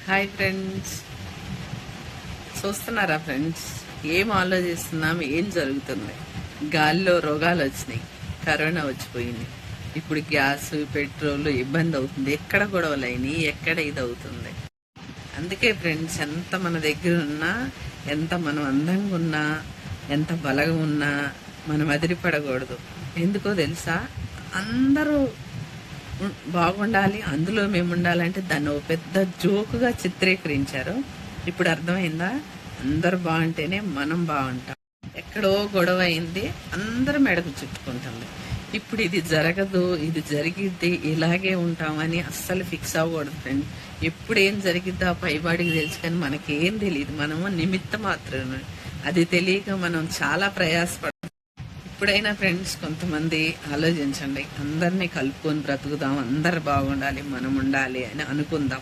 Hi friends, చూస్తున్నారా friends? ఏం ఆలోచిస్తున్నాం, ఏం జరుగుతుంది? గాలిలో రోగాలు వచ్చినాయి, కరోనా వచ్చిపోయింది. ఇప్పుడు గ్యాస్ పెట్రోల్ ఇబ్బంది అవుతుంది. ఎక్కడ గొడవలు అయినాయి, ఎక్కడ ఇది అవుతుంది. అందుకే ఫ్రెండ్స్, ఎంత మన దగ్గర ఉన్నా, ఎంత మనం అందంగా ఉన్నా, ఎంత బలంగా ఉన్నా మనం అదిరిపడకూడదు. ఎందుకో తెలుసా? అందరూ బాగుండాలి, అందులో మేము ఉండాలంటే దాన్ని ఒక పెద్ద జోకుగా చిత్రీకరించారు. ఇప్పుడు అర్థమైందా? అందరు బాగుంటేనే మనం బాగుంటాం. ఎక్కడో గొడవ అయింది, అందరు మెడకు చుట్టుకుంటుంది. ఇప్పుడు ఇది జరగదు, ఇది జరిగిద్ది, ఇలాగే ఉంటామని అస్సలు ఫిక్స్ అవ్వకూడదు ఫ్రెండ్. ఎప్పుడు ఏం జరిగిద్దా పైబాడికి తెలుసు, కానీ మనకేం తెలియదు. మనము నిమిత్త మాత్రమే. అది తెలియక మనం చాలా ప్రయాసపడతాం. ఇప్పుడైనా ఫ్రెండ్స్ కొంతమంది ఆలోచించండి, అందరినీ కలుపుకొని బ్రతుకుదాం, అందరు బాగుండాలి, మనం ఉండాలి అని అనుకుందాం.